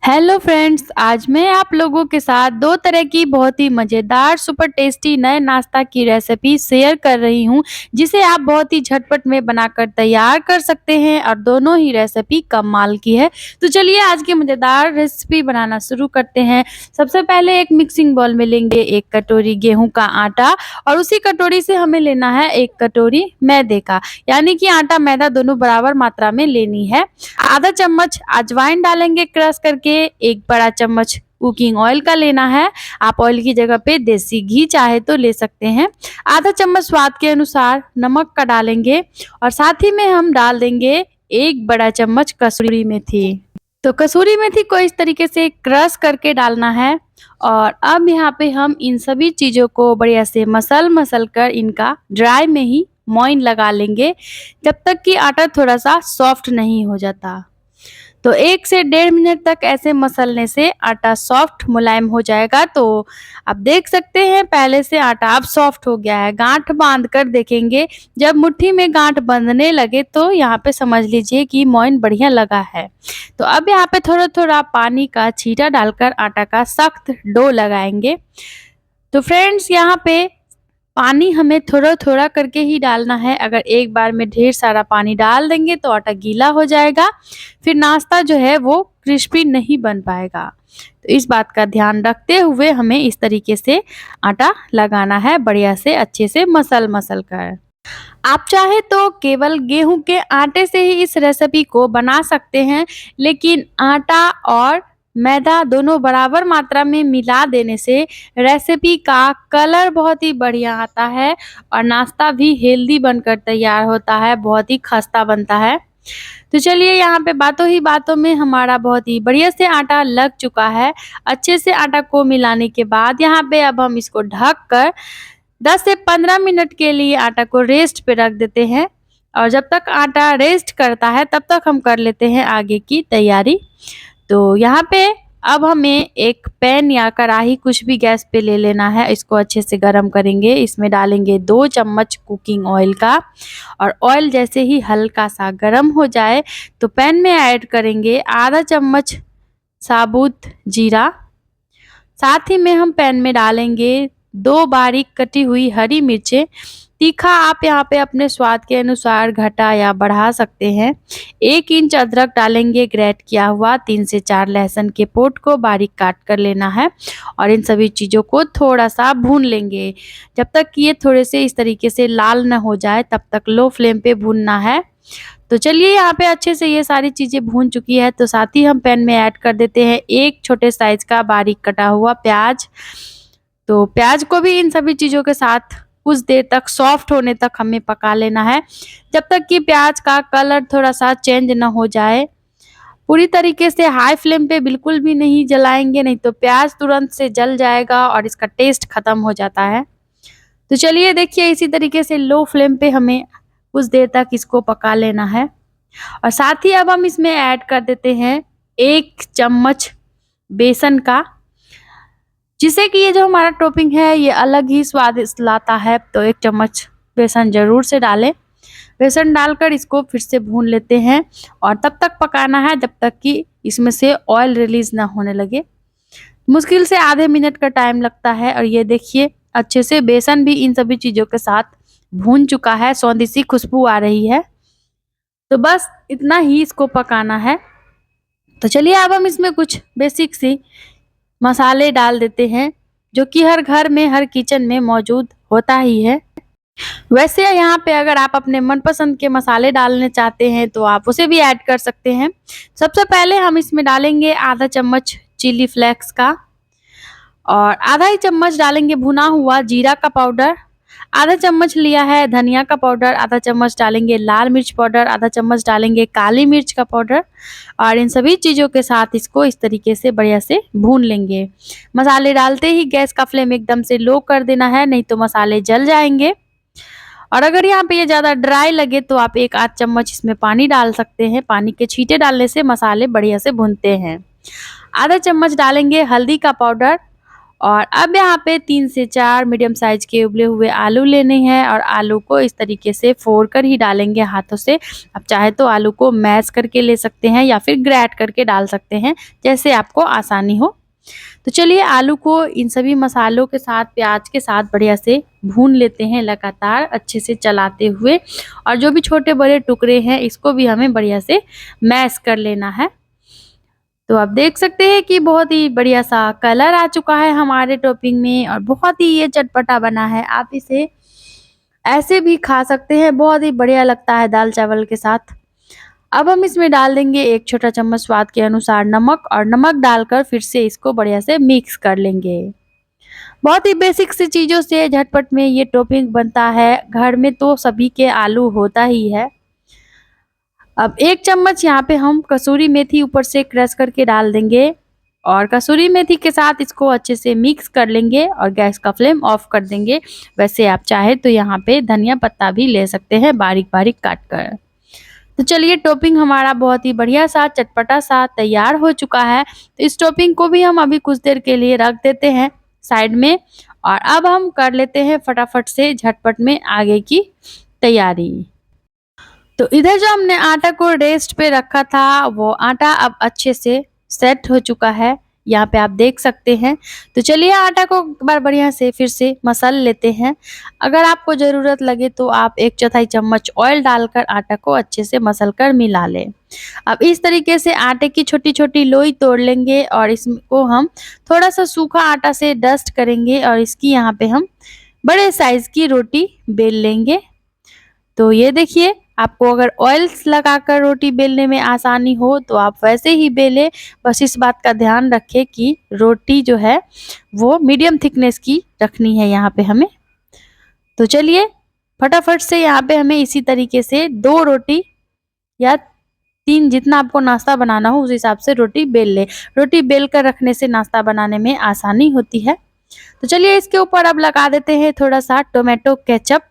Hello friends, आज मैं आप लोगों के साथ दो तरह की बहुत ही मज़ेदार सुपर टेस्टी नए नाश्ता की रेसिपी शेयर कर रही हूं, जिसे आप बहुत ही झटपट में बनाकर तैयार कर सकते हैं और दोनों ही रेसिपी कमाल की है। तो चलिए आज की मज़ेदार रेसिपी बनाना शुरू करते हैं। सबसे पहले एक मिक्सिंग बाउल में लेंगे 1 कटोरी गेहूं का आटा और उसी कटोरी से हमें लेना है 1 कटोरी मैदे का, यानी कि आटा मैदा दोनों बराबर मात्रा में लेनी है। आधा चम्मच अजवाइन डालेंगे क्रश करके, 1 बड़ा चम्मच कुकिंग ऑयल का लेना है। आप ऑयल की जगह पे देसी घी चाहे तो ले सकते हैं। आधा चम्मच स्वाद के अनुसार नमक का डालेंगे और साथ ही में हम डाल देंगे 1 बड़ा चम्मच कसूरी मेथी। तो कसूरी मेथी को इस तरीके से क्रश करके डालना है और अब यहाँ पे हम इन सभी चीज़ों को बढ़िया से मसल कर इनका ड्राई में ही मोइन लगा लेंगे, जब तक कि आटा थोड़ा सा सॉफ्ट नहीं हो जाता। तो 1 से 1.5 मिनट तक ऐसे मसलने से आटा सॉफ्ट मुलायम हो जाएगा। तो आप देख सकते हैं पहले से आटा अब सॉफ्ट हो गया है। गांठ बांध कर देखेंगे, जब मुट्ठी में गांठ बंधने लगे तो यहाँ पे समझ लीजिए कि मोइन बढ़िया लगा है। तो अब यहाँ पे थोड़ा थोड़ा पानी का छींटा डालकर आटा का सख्त डो लगाएंगे। तो फ्रेंड्स, यहाँ पे पानी हमें थोड़ा-थोड़ा करके ही डालना है। अगर एक बार में ढेर सारा पानी डाल देंगे तो आटा गीला हो जाएगा, फिर नाश्ता जो है वो क्रिस्पी नहीं बन पाएगा। तो इस बात का ध्यान रखते हुए हमें इस तरीके से आटा लगाना है, बढ़िया से अच्छे से मसल कर। आप चाहे तो केवल गेहूं के आटे से ही इस रेसिपी को बना सकते हैं, लेकिन आटा और मैदा दोनों बराबर मात्रा में मिला देने से रेसिपी का कलर बहुत ही बढ़िया आता है और नाश्ता भी हेल्दी बनकर तैयार होता है, बहुत ही खस्ता बनता है। तो चलिए यहाँ पे बातों ही बातों में हमारा बहुत ही बढ़िया से आटा लग चुका है। अच्छे से आटा को मिलाने के बाद यहाँ पे अब हम इसको ढक कर 10 से 15 मिनट के लिए आटा को रेस्ट पे रख देते हैं और जब तक आटा रेस्ट करता है तब तक हम कर लेते हैं आगे की तैयारी। तो यहाँ पे अब हमें एक पैन या कढ़ाई कुछ भी गैस पे ले लेना है। इसको अच्छे से गरम करेंगे। इसमें डालेंगे 2 चम्मच कुकिंग ऑयल का और ऑयल जैसे ही हल्का सा गरम हो जाए तो पैन में ऐड करेंगे आधा चम्मच साबुत जीरा। साथ ही में हम पैन में डालेंगे 2 बारीक कटी हुई हरी मिर्चें। तीखा आप यहाँ पे अपने स्वाद के अनुसार घटा या बढ़ा सकते हैं। 1 इंच अदरक डालेंगे ग्रेट किया हुआ। 3 से 4 लहसुन के पोट को बारीक काट कर लेना है और इन सभी चीज़ों को थोड़ा सा भून लेंगे। जब तक कि ये थोड़े से इस तरीके से लाल न हो जाए तब तक लो फ्लेम पे भूनना है। तो चलिए यहाँ पे अच्छे से ये सारी चीज़ें भून चुकी है तो साथ ही हम पैन में ऐड कर देते हैं 1 छोटे साइज का बारीक कटा हुआ प्याज। तो प्याज को भी इन सभी चीज़ों के साथ कुछ देर तक सॉफ्ट होने तक हमें पका लेना है, जब तक कि प्याज का कलर थोड़ा सा चेंज ना हो जाए। पूरी तरीके से हाई फ्लेम पे बिल्कुल भी नहीं जलाएंगे, नहीं तो प्याज तुरंत से जल जाएगा और इसका टेस्ट खत्म हो जाता है। तो चलिए देखिए इसी तरीके से लो फ्लेम पे हमें कुछ देर तक इसको पका लेना है और साथ ही अब हम इसमें ऐड कर देते हैं 1 चम्मच बेसन का, जिससे कि ये जो हमारा टॉपिंग है ये अलग ही स्वादिष्ट लाता है। तो 1 चम्मच बेसन ज़रूर से डालें। बेसन डालकर इसको फिर से भून लेते हैं और तब तक पकाना है जब तक कि इसमें से ऑयल रिलीज़ ना होने लगे। मुश्किल से आधे मिनट का टाइम लगता है और ये देखिए अच्छे से बेसन भी इन सभी चीज़ों के साथ भून चुका है, सौंधी सी खुशबू आ रही है। तो बस इतना ही इसको पकाना है। तो चलिए अब हम इसमें कुछ बेसिक सी मसाले डाल देते हैं, जो कि हर घर में हर किचन में मौजूद होता ही है। वैसे यहाँ पे अगर आप अपने मनपसंद के मसाले डालने चाहते हैं तो आप उसे भी ऐड कर सकते हैं। सबसे पहले हम इसमें डालेंगे आधा चम्मच चिली फ्लेक्स का और आधा ही चम्मच डालेंगे भुना हुआ जीरा का पाउडर। आधा चम्मच लिया है धनिया का पाउडर। आधा चम्मच डालेंगे लाल मिर्च पाउडर। आधा चम्मच डालेंगे काली मिर्च का पाउडर और इन सभी चीज़ों के साथ इसको इस तरीके से बढ़िया से भून लेंगे। मसाले डालते ही गैस का फ्लेम एकदम से लो कर देना है, नहीं तो मसाले जल जाएंगे। और अगर यहाँ पे ये ज़्यादा ड्राई लगे तो आप 1 आध चम्मच इसमें पानी डाल सकते हैं। पानी के छींटे डालने से मसाले बढ़िया से भुनते हैं। आधा चम्मच डालेंगे हल्दी का पाउडर और अब यहाँ पे 3 से 4 मीडियम साइज के उबले हुए आलू लेने हैं और आलू को इस तरीके से फोड़ कर ही डालेंगे हाथों से। आप चाहे तो आलू को मैश करके ले सकते हैं या फिर ग्रेट करके डाल सकते हैं, जैसे आपको आसानी हो। तो चलिए आलू को इन सभी मसालों के साथ, प्याज के साथ बढ़िया से भून लेते हैं लगातार अच्छे से चलाते हुए। और जो भी छोटे बड़े टुकड़े हैं इसको भी हमें बढ़िया से मैश कर लेना है। तो आप देख सकते हैं कि बहुत ही बढ़िया सा कलर आ चुका है हमारे टॉपिंग में और बहुत ही ये चटपटा बना है। आप इसे ऐसे भी खा सकते हैं, बहुत ही बढ़िया लगता है दाल चावल के साथ। अब हम इसमें डाल देंगे 1 छोटा चम्मच स्वाद के अनुसार नमक और नमक डालकर फिर से इसको बढ़िया से मिक्स कर लेंगे। बहुत ही बेसिक सी चीज़ों से झटपट में ये टॉपिंग बनता है। घर में तो सभी के आलू होता ही है। अब 1 चम्मच यहाँ पे हम कसूरी मेथी ऊपर से क्रश करके डाल देंगे और कसूरी मेथी के साथ इसको अच्छे से मिक्स कर लेंगे और गैस का फ्लेम ऑफ कर देंगे। वैसे आप चाहे तो यहाँ पे धनिया पत्ता भी ले सकते हैं बारीक-बारीक काट कर। तो चलिए टॉपिंग हमारा बहुत ही बढ़िया सा चटपटा सा तैयार हो चुका है। तो इस टॉपिंग को भी हम अभी कुछ देर के लिए रख देते हैं साइड में और अब हम कर लेते हैं फटाफट से झटपट में आगे की तैयारी। तो इधर जो हमने आटा को रेस्ट पे रखा था वो आटा अब अच्छे से सेट हो चुका है, यहाँ पे आप देख सकते हैं। तो चलिए आटा को एक बार बढ़िया से फिर से मसल लेते हैं। अगर आपको ज़रूरत लगे तो आप 1/4 चम्मच ऑयल डालकर आटा को अच्छे से मसल कर मिला लें। अब इस तरीके से आटे की छोटी-छोटी लोई तोड़ लेंगे और इसको हम थोड़ा-सा सूखा आटा से डस्ट करेंगे और इसकी यहाँ पे हम बड़े साइज़ की रोटी बेल लेंगे। तो ये देखिए, आपको अगर ऑयल्स लगाकर रोटी बेलने में आसानी हो तो आप वैसे ही बेलें। बस इस बात का ध्यान रखें कि रोटी जो है वो मीडियम थिकनेस की रखनी है यहाँ पे हमें। तो चलिए फटाफट से यहाँ पे हमें इसी तरीके से 2 रोटी या 3 जितना आपको नाश्ता बनाना हो उस हिसाब से रोटी बेल लें। रोटी बेल कर रखने से नाश्ता बनाने में आसानी होती है। तो चलिए इसके ऊपर अब लगा देते हैं थोड़ा-सा टोमेटो केचप।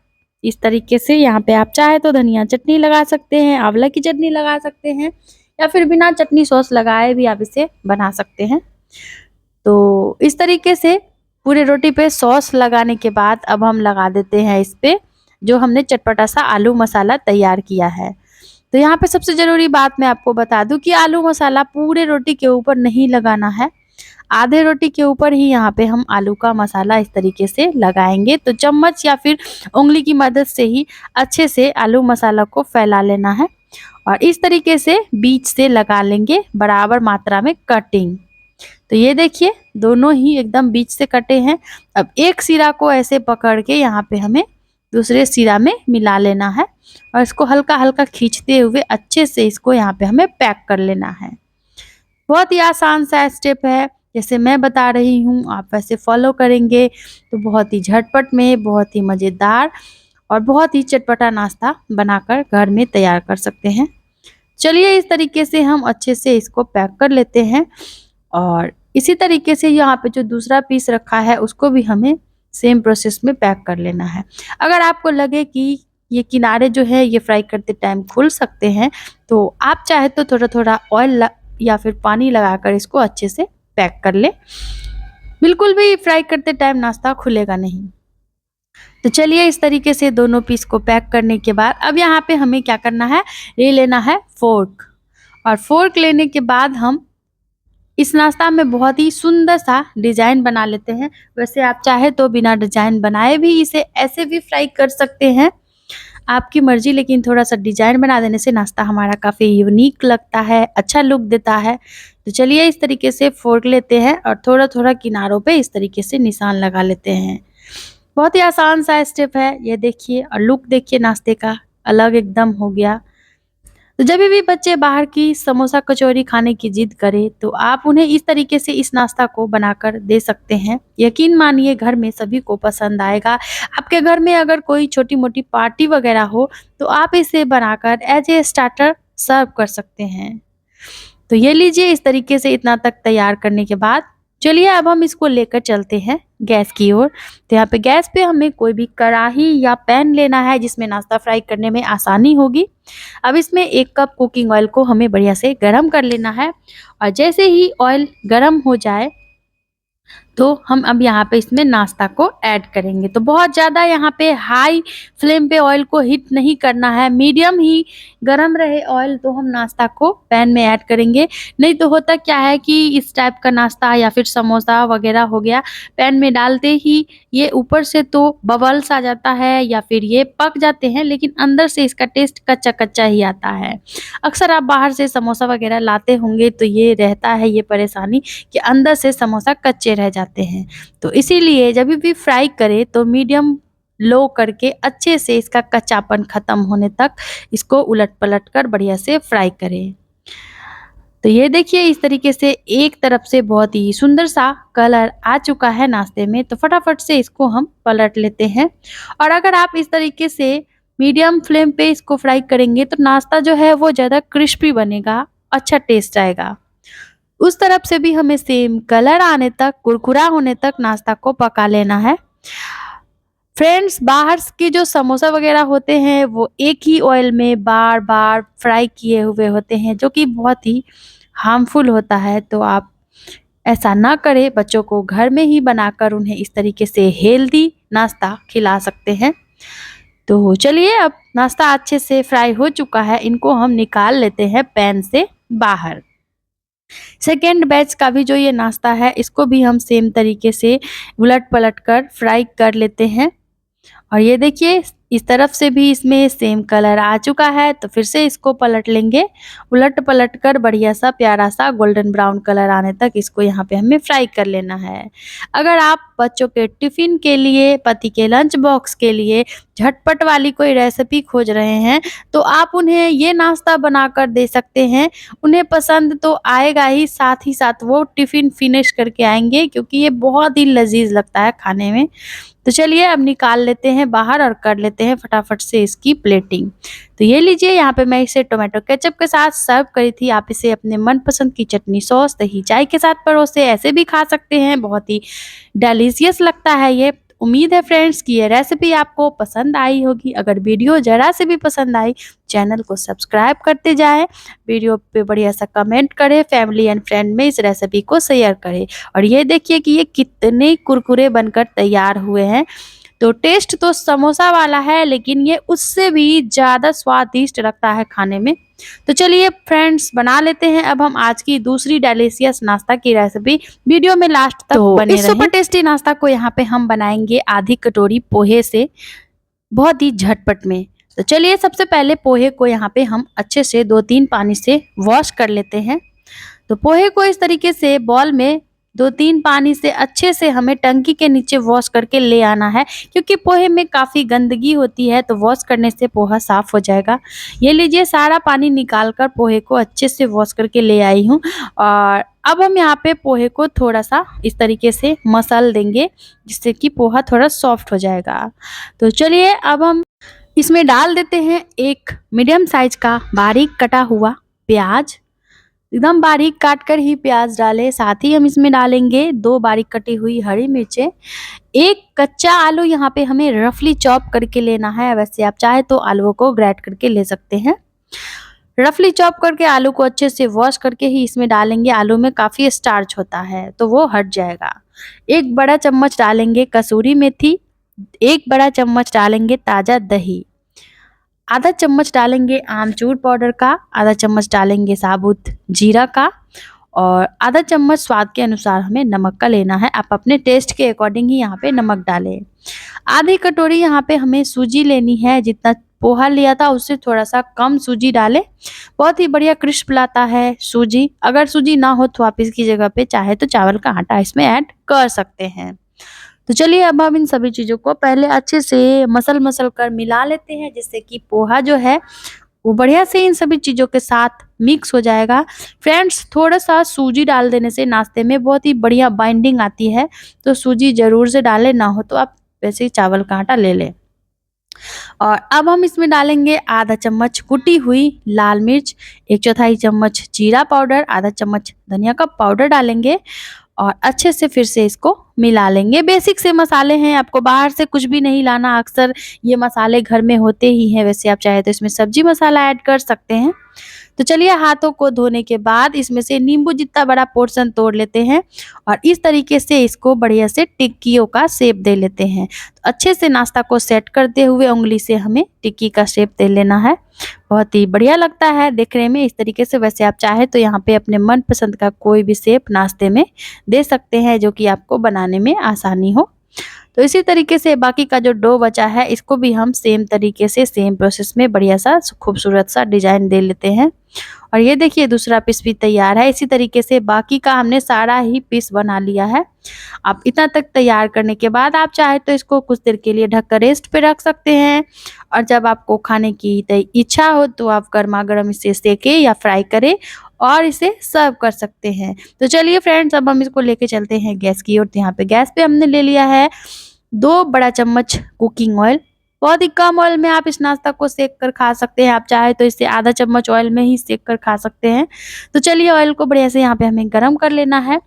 इस तरीके से यहाँ पे आप चाहे तो धनिया चटनी लगा सकते हैं, आंवला की चटनी लगा सकते हैं या फिर बिना चटनी सॉस लगाए भी आप इसे बना सकते हैं। तो इस तरीके से पूरे रोटी पे सॉस लगाने के बाद अब हम लगा देते हैं इस पे जो हमने चटपटा सा आलू मसाला तैयार किया है। तो यहाँ पे सबसे ज़रूरी बात मैं आपको बता दूँ कि आलू मसाला पूरे रोटी के ऊपर नहीं लगाना है। आधे रोटी के ऊपर ही यहाँ पे हम आलू का मसाला इस तरीके से लगाएंगे। तो चम्मच या फिर उंगली की मदद से ही अच्छे से आलू मसाला को फैला लेना है और इस तरीके से बीच से लगा लेंगे बराबर मात्रा में कटिंग। तो ये देखिए दोनों ही एकदम बीच से कटे हैं। अब एक सिरा को ऐसे पकड़ के यहाँ पे हमें दूसरे सिरा में मिला लेना है और इसको हल्का-हल्का खींचते हुए अच्छे से इसको यहाँ पे हमें पैक कर लेना है। बहुत ही आसान सा स्टेप है, जैसे मैं बता रही हूँ आप वैसे फॉलो करेंगे तो बहुत ही झटपट में, बहुत ही मज़ेदार और बहुत ही चटपटा नाश्ता बनाकर घर में तैयार कर सकते हैं। चलिए इस तरीके से हम अच्छे से इसको पैक कर लेते हैं और इसी तरीके से यहाँ पे जो दूसरा पीस रखा है उसको भी हमें सेम प्रोसेस में पैक कर लेना है। अगर आपको लगे कि ये किनारे जो है ये फ्राई करते टाइम खुल सकते हैं तो आप चाहे तो थोड़ा-थोड़ा ऑयल या फिर पानी लगाकर इसको अच्छे से पैक कर ले। बिल्कुल भी फ्राई करते टाइम नाश्ता खुलेगा नहीं। तो चलिए इस तरीके से दोनों पीस को पैक करने के बाद अब यहाँ पे हमें क्या करना है, ले लेना है फोर्क और फोर्क लेने के बाद हम इस नाश्ता में बहुत ही सुंदर सा डिज़ाइन बना लेते हैं। वैसे आप चाहे तो बिना डिज़ाइन बनाए भी इसे ऐसे भी फ्राई कर सकते हैं, आपकी मर्ज़ी, लेकिन थोड़ा-सा डिज़ाइन बना देने से नाश्ता हमारा काफ़ी यूनिक लगता है, अच्छा लुक देता है। तो चलिए इस तरीके से फोर्क लेते हैं और थोड़ा-थोड़ा किनारों पे इस तरीके से निशान लगा लेते हैं। बहुत ही आसान सा स्टेप है, ये देखिए और लुक देखिए नाश्ते का अलग एकदम हो गया। तो जब भी बच्चे बाहर की समोसा कचौरी खाने की जिद करें तो आप उन्हें इस तरीके से इस नाश्ता को बनाकर दे सकते हैं। यकीन मानिए घर में सभी को पसंद आएगा। आपके घर में अगर कोई छोटी-मोटी पार्टी वगैरह हो तो आप इसे बनाकर एज ए स्टार्टर सर्व कर सकते हैं। तो ये लीजिए इस तरीके से इतना तक तैयार करने के बाद चलिए अब हम इसको लेकर चलते हैं गैस की ओर। तो यहाँ पे गैस पे हमें कोई भी कढ़ाई या पैन लेना है जिसमें नाश्ता फ्राई करने में आसानी होगी। अब इसमें 1 कप कुकिंग ऑयल को हमें बढ़िया से गरम कर लेना है और जैसे ही ऑयल गरम हो जाए तो हम अब यहाँ पे इसमें नाश्ता को ऐड करेंगे। तो बहुत ज़्यादा यहाँ पे हाई फ्लेम पे ऑयल को हीट नहीं करना है, मीडियम ही गरम रहे ऑयल तो हम नाश्ता को पैन में ऐड करेंगे। नहीं तो होता क्या है कि इस टाइप का नाश्ता या फिर समोसा वगैरह हो गया, पैन में डालते ही ये ऊपर से तो बबल्स आ जाता है या फिर ये पक जाते हैं, लेकिन अंदर से इसका टेस्ट कच्चा-कच्चा ही आता है। अक्सर आप बाहर से समोसा वगैरह लाते होंगे तो ये रहता है ये परेशानी कि अंदर से समोसा कच्चे रह जाते हैं। तो इसीलिए जब भी फ्राई करें तो मीडियम लो करके अच्छे से इसका कच्चापन खत्म होने तक इसको उलट-पलट कर बढ़िया से फ्राई करें। तो ये देखिए इस तरीके से एक तरफ से बहुत ही सुंदर सा कलर आ चुका है नाश्ते में, तो फटाफट से इसको हम पलट लेते हैं। और अगर आप इस तरीके से मीडियम फ्लेम पे इसको फ्राई करेंगे तो नाश्ता जो है वो ज़्यादा क्रिस्पी बनेगा, अच्छा टेस्ट आएगा। उस तरफ से भी हमें सेम कलर आने तक, कुरकुरा होने तक नाश्ता को पका लेना है। फ्रेंड्स, बाहर के जो समोसा वगैरह होते हैं वो एक ही ऑयल में बार-बार फ्राई किए हुए होते हैं, जो कि बहुत ही हार्मफुल होता है। तो आप ऐसा ना करें, बच्चों को घर में ही बनाकर उन्हें इस तरीके से हेल्दी नाश्ता खिला सकते हैं। तो चलिए अब नाश्ता अच्छे से फ्राई हो चुका है, इनको हम निकाल लेते हैं पैन से बाहर। सेकेंड बैच का भी जो ये नाश्ता है इसको भी हम सेम तरीके से उलट-पलट कर फ्राई कर लेते हैं। और ये देखिए इस तरफ से भी इसमें सेम कलर आ चुका है, तो फिर से इसको पलट लेंगे। उलट-पलट कर बढ़िया सा प्यारा सा गोल्डन ब्राउन कलर आने तक इसको यहाँ पे हमें फ्राई कर लेना है। अगर आप बच्चों के टिफ़िन के लिए, पति के लंच बॉक्स के लिए झटपट वाली कोई रेसिपी खोज रहे हैं, तो आप उन्हें ये नाश्ता बनाकर दे सकते हैं। उन्हें पसंद तो आएगा ही साथ वो टिफ़िन फिनिश करके आएँगे, क्योंकि ये बहुत ही लज़ीज़ लगता है खाने में। तो चलिए अब निकाल लेते हैं बाहर और कर लेते हैं फटाफट से इसकी प्लेटिंग। तो ये लीजिए, यहाँ पे मैं इसे टोमेटो केचप के साथ सर्व करी थी। आप इसे अपने मनपसंद की चटनी, सॉस, दही, चाय के साथ परोसे ऐसे भी खा सकते हैं। बहुत ही डिलीशियस लगता है ये। उम्मीद है फ्रेंड्स कि ये रेसिपी आपको पसंद आई होगी। अगर वीडियो ज़रा से भी पसंद आई, चैनल को सब्सक्राइब करते जाएँ, वीडियो पे बढ़िया सा कमेंट करें, फैमिली एंड फ्रेंड में इस रेसिपी को शेयर करें। और ये देखिए कि ये कितने कुरकुरे बनकर तैयार हुए हैं। तो टेस्ट तो समोसा वाला है, लेकिन ये उससे भी ज़्यादा स्वादिष्ट लगता है खाने में। तो चलिए फ्रेंड्स, बना लेते हैं अब हम आज की दूसरी डिलीशियस नाश्ता की रेसिपी। वीडियो में लास्ट तक बने रहें। इस सुपर टेस्टी नाश्ता को यहाँ पे हम बनाएंगे आधी कटोरी पोहे से, बहुत ही झटपट में। तो चलिए सबसे पहले पोहे को यहाँ पे हम अच्छे से 2-3 पानी से वॉश कर लेते हैं। तो पोहे को इस तरीके से बॉल में 2-3 पानी से अच्छे से हमें टंकी के नीचे वॉश करके ले आना है, क्योंकि पोहे में काफ़ी गंदगी होती है, तो वॉश करने से पोहा साफ़ हो जाएगा। ये लीजिए, सारा पानी निकाल कर पोहे को अच्छे से वॉश करके ले आई हूँ। और अब हम यहाँ पे पोहे को थोड़ा-सा इस तरीके से मसल देंगे, जिससे कि पोहा थोड़ा सॉफ्ट हो जाएगा। तो चलिए अब हम इसमें डाल देते हैं एक मीडियम साइज़ का बारीक कटा हुआ प्याज़। एकदम बारीक काट कर ही प्याज डालें। साथ ही हम इसमें डालेंगे 2 बारीक कटी हुई हरी मिर्चें। एक कच्चा आलू यहाँ पे हमें रफली चॉप करके लेना है। वैसे आप चाहे तो आलूओं को ग्रेट करके ले सकते हैं। रफली चॉप करके आलू को अच्छे से वॉश करके ही इसमें डालेंगे। आलू में काफ़ी स्टार्च होता है, तो वो हट जाएगा। 1 बड़ा चम्मच डालेंगे कसूरी मेथी, 1 बड़ा चम्मच डालेंगे ताज़ा दही, आधा चम्मच डालेंगे आमचूर पाउडर का, आधा चम्मच डालेंगे साबुत जीरा का, और आधा चम्मच स्वाद के अनुसार हमें नमक का लेना है। आप अपने टेस्ट के अकॉर्डिंग ही यहाँ पे नमक डालें। आधी कटोरी यहाँ पे हमें सूजी लेनी है। जितना पोहा लिया था उससे थोड़ा सा कम सूजी डालें। बहुत ही बढ़िया क्रिस्प लाता है सूजी। अगर सूजी ना हो तो आप इसकी जगह पे चाहे तो चावल का आटा इसमें ऐड कर सकते हैं। तो चलिए अब हम इन सभी चीज़ों को पहले अच्छे से मसल कर मिला लेते हैं, जिससे कि पोहा जो है वो बढ़िया से इन सभी चीज़ों के साथ मिक्स हो जाएगा। फ्रेंड्स, थोड़ा-सा सूजी डाल देने से नाश्ते में बहुत ही बढ़िया बाइंडिंग आती है, तो सूजी ज़रूर से डालें, ना हो तो आप वैसे ही चावल का आटा ले लें। और अब हम इसमें डालेंगे आधा चम्मच कुटी हुई लाल मिर्च, 1/4 चम्मच जीरा पाउडर, आधा चम्मच धनिया का पाउडर डालेंगे और अच्छे से फिर से इसको मिला लेंगे। बेसिक से मसाले हैं, आपको बाहर से कुछ भी नहीं लाना। अक्सर ये मसाले घर में होते ही हैं। वैसे आप चाहे तो इसमें सब्जी मसाला ऐड कर सकते हैं। तो चलिए हाथों को धोने के बाद इसमें से नींबू जितना बड़ा पोर्शन तोड़ लेते हैं और इस तरीके से इसको बढ़िया से टिक्कियों का शेप दे लेते हैं। तो अच्छे से नाश्ता को सेट करते हुए उंगली से हमें टिक्की का शेप दे लेना है। बहुत ही बढ़िया लगता है देखने में इस तरीके से। वैसे आप चाहे तो यहाँ पे अपने मनपसंद का कोई भी शेप नाश्ते में दे सकते हैं जो कि आपको बनाने में आसानी हो। तो इसी तरीके से बाकी का जो डो बचा है इसको भी हम सेम तरीके से सेम प्रोसेस में बढ़िया सा खूबसूरत सा डिजाइन दे लेते हैं। और ये देखिए दूसरा पीस भी तैयार है। इसी तरीके से बाकी का हमने सारा ही पीस बना लिया है। आप इतना तक तैयार करने के बाद आप चाहे तो इसको कुछ देर के लिए ढककर रेस्ट पे रख सकते हैं और जब आपको खाने की इच्छा हो तो आप गर्मा गर्म इसे सेके या फ्राई करें और इसे सर्व कर सकते हैं। तो चलिए फ्रेंड्स अब हम इसको लेके चलते हैं गैस की ओर। तो यहाँ पे गैस पे हमने ले लिया है 2 बड़ा चम्मच कुकिंग ऑयल। बहुत ही कम ऑयल में आप इस नाश्ता को सेक कर खा सकते हैं। आप चाहे तो इसे आधा चम्मच ऑयल में ही सेक कर खा सकते हैं। तो चलिए ऑयल को बढ़िया से यहाँ पे हमें गरम कर लेना है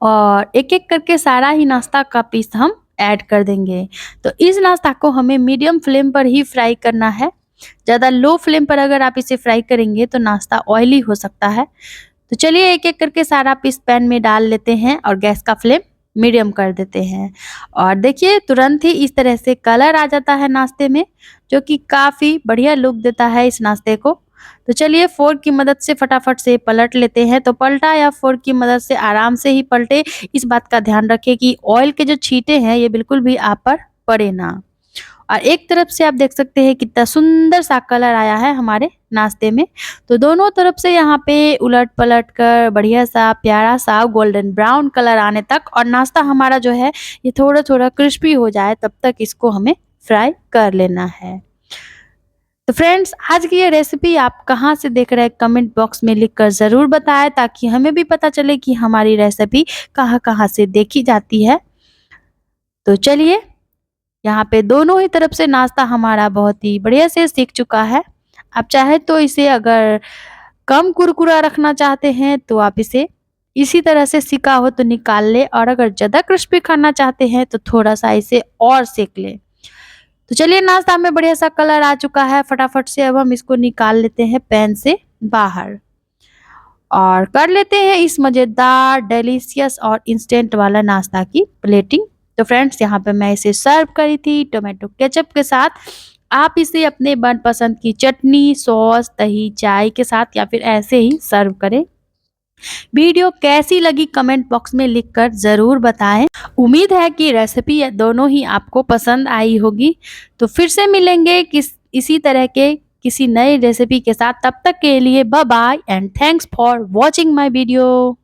और एक-एक करके सारा ही नाश्ता का पीस हम ऐड कर देंगे। तो इस नाश्ता को हमें मीडियम फ्लेम पर ही फ्राई करना है। ज़्यादा लो फ्लेम पर अगर आप इसे फ्राई करेंगे तो नाश्ता ऑयली हो सकता है। तो चलिए एक-एक करके सारा पीस पैन में डाल लेते हैं और गैस का फ्लेम मीडियम कर देते हैं। और देखिए तुरंत ही इस तरह से कलर आ जाता है नाश्ते में जो कि काफ़ी बढ़िया लुक देता है इस नाश्ते को। तो चलिए फोर्क की मदद से फटाफट से पलट लेते हैं। तो पलटा या फोर्क की मदद से आराम से ही पलटे। इस बात का ध्यान रखें कि ऑयल के जो छींटे हैं ये बिल्कुल भी आप पर पड़े ना। और एक तरफ से आप देख सकते हैं कितना सुंदर सा कलर आया है हमारे नाश्ते में। तो दोनों तरफ से यहाँ पे उलट पलट कर बढ़िया सा प्यारा सा गोल्डन ब्राउन कलर आने तक और नाश्ता हमारा जो है ये थोड़ा थोड़ा क्रिस्पी हो जाए तब तक इसको हमें फ्राई कर लेना है। तो फ्रेंड्स आज की ये रेसिपी आप कहाँ से देख रहे हैं कमेंट बॉक्स में लिखकर ज़रूर बताएं ताकि हमें भी पता चले कि हमारी रेसिपी कहाँ कहाँ से देखी जाती है। तो चलिए यहाँ पे दोनों ही तरफ से नाश्ता हमारा बहुत ही बढ़िया से सीख चुका है। आप चाहे तो इसे अगर कम कुरकुरा रखना चाहते हैं तो आप इसे इसी तरह से सिका हो तो निकाल ले और अगर ज़्यादा क्रिस्पी खाना चाहते हैं तो थोड़ा सा इसे और सेक ले। तो चलिए नाश्ता में बढ़िया सा कलर आ चुका है। फटाफट से अब हम इसको निकाल लेते हैं पैन से बाहर और कर लेते हैं इस मज़ेदार डिलीशियस और इंस्टेंट वाला नाश्ता की प्लेटिंग। तो फ्रेंड्स यहाँ पे मैं इसे सर्व करी थी टोमेटो केचप के साथ। आप इसे अपने मनपसंद की चटनी सॉस दही चाय के साथ या फिर ऐसे ही सर्व करें। वीडियो कैसी लगी कमेंट बॉक्स में लिखकर ज़रूर बताएं। उम्मीद है कि रेसिपी दोनों ही आपको पसंद आई होगी। तो फिर से मिलेंगे इसी तरह के किसी नई रेसिपी के साथ। तब तक के लिए bye bye and thanks for watching my video.